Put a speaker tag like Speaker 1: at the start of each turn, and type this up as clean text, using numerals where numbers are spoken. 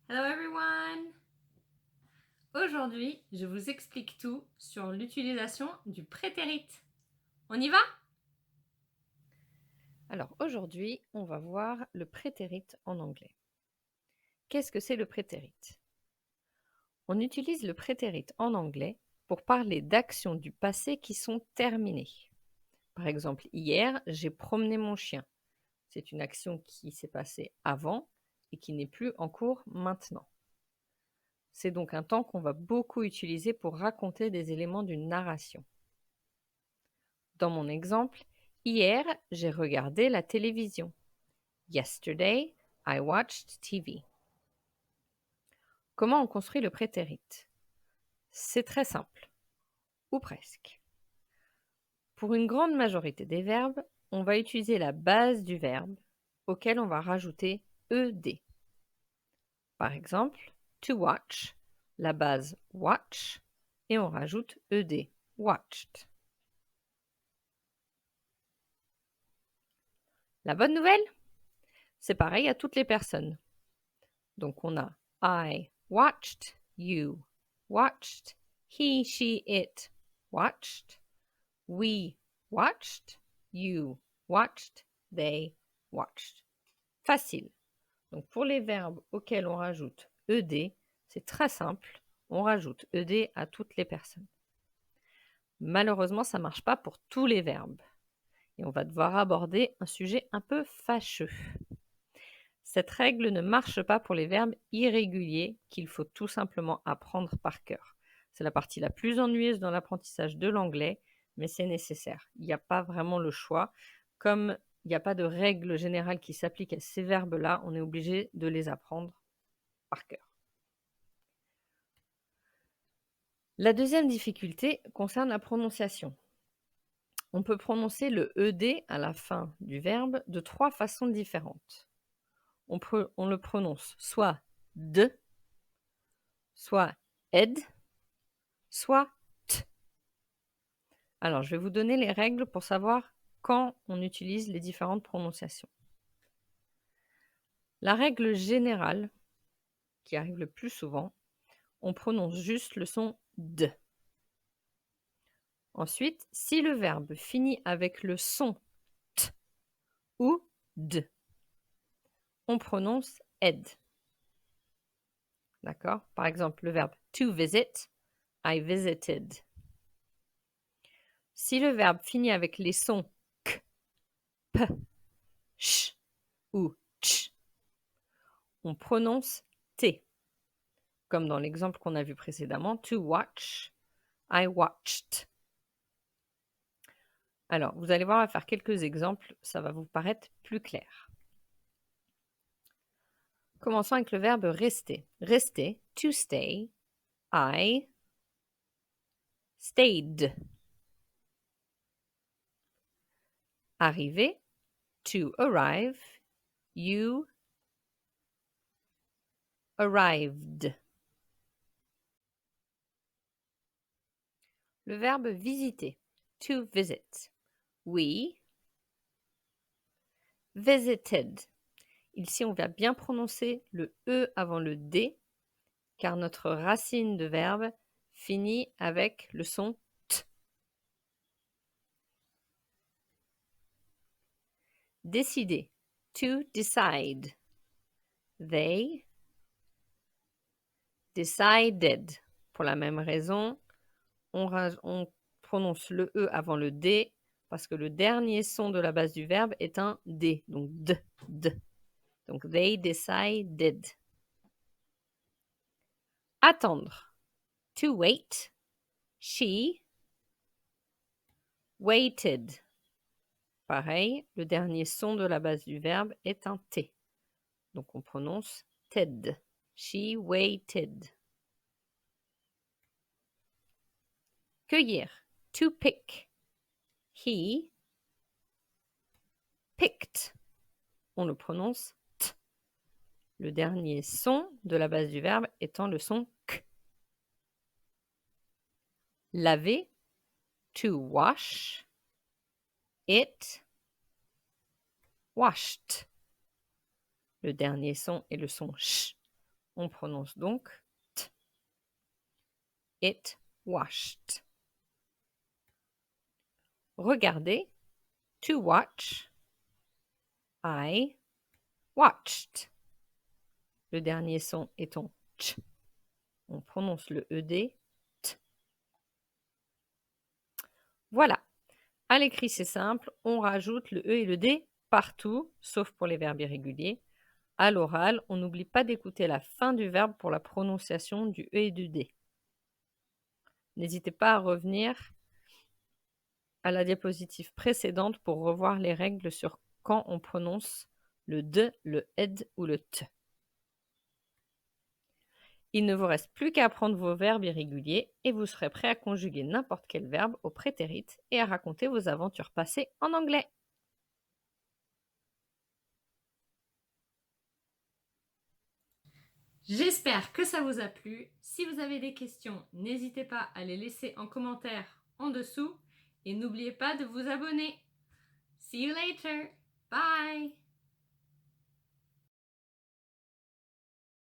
Speaker 1: Hello everyone! Aujourd'hui, je vous explique tout sur l'utilisation du prétérit. On y va?
Speaker 2: Alors aujourd'hui, on va voir le prétérit en anglais. Qu'est-ce que c'est le prétérit? On utilise le prétérit en anglais pour parler d'actions du passé qui sont terminées. Par exemple, hier, j'ai promené mon chien. C'est une action qui s'est passée avant et qui n'est plus en cours maintenant. C'est donc un temps qu'on va beaucoup utiliser pour raconter des éléments d'une narration. Dans mon exemple, hier, j'ai regardé la télévision. Yesterday, I watched TV. Comment on construit le prétérit? C'est très simple, ou presque. Pour une grande majorité des verbes, on va utiliser la base du verbe auquel on va rajouter ed. Par exemple, to watch, la base watch, et on rajoute ed, watched. La bonne nouvelle, c'est pareil à toutes les personnes. Donc on a I watched, you watched, he, she, it watched, we watched, you watched, they watched. Facile. Donc pour les verbes auxquels on rajoute ed, c'est très simple. On rajoute ed à toutes les personnes. Malheureusement, ça ne marche pas pour tous les verbes. Et on va devoir aborder un sujet un peu fâcheux. Cette règle ne marche pas pour les verbes irréguliers qu'il faut tout simplement apprendre par cœur. C'est la partie la plus ennuyeuse dans l'apprentissage de l'anglais, mais c'est nécessaire. Il n'y a pas vraiment le choix. Comme il n'y a pas de règle générale qui s'applique à ces verbes-là, on est obligé de les apprendre par cœur. La deuxième difficulté concerne la prononciation. On peut prononcer le ed à la fin du verbe de 3 façons différentes. On le prononce soit de, soit ed, soit t. Alors, je vais vous donner les règles pour savoir quand on utilise les différentes prononciations. La règle générale, qui arrive le plus souvent, on prononce juste le son de. Ensuite, si le verbe finit avec le son t ou d, on prononce ed. D'accord? Par exemple, le verbe to visit, I visited. Si le verbe finit avec les sons k, p, sh ou ch, on prononce t. Comme dans l'exemple qu'on a vu précédemment, to watch, I watched. Alors, vous allez voir, on va faire quelques exemples, ça va vous paraître plus clair. Commençons avec le verbe rester. Rester, to stay, I stayed. Arriver, to arrive, you arrived. Le verbe visiter, to visit. We visited. Ici, on va bien prononcer le E avant le D, car notre racine de verbe finit avec le son T. Décider, to decide. They decided. Pour la même raison, on prononce le E avant le D, parce que le dernier son de la base du verbe est un D, donc D, D. Donc, they decided. Attendre. To wait. She waited. Pareil, le dernier son de la base du verbe est un T. Donc, on prononce ted. She waited. Cueillir. To pick. He picked. On le prononce t. Le dernier son de la base du verbe étant le son k. Laver, to wash. It washed. Le dernier son est le son sh. On prononce donc t. It washed. Regardez. To watch. I watched. Le dernier son est en ch. On prononce le ED t. Voilà. À l'écrit, c'est simple. On rajoute le E et le D partout, sauf pour les verbes irréguliers. À l'oral, on n'oublie pas d'écouter la fin du verbe pour la prononciation du E et du D. N'hésitez pas à revenir à la diapositive précédente pour revoir les règles sur quand on prononce le D, le ED ou le T. Il ne vous reste plus qu'à apprendre vos verbes irréguliers et vous serez prêt à conjuguer n'importe quel verbe au prétérit et à raconter vos aventures passées en anglais.
Speaker 1: J'espère que ça vous a plu. Si vous avez des questions, n'hésitez pas à les laisser en commentaire en dessous et n'oubliez pas de vous abonner. See you later. Bye.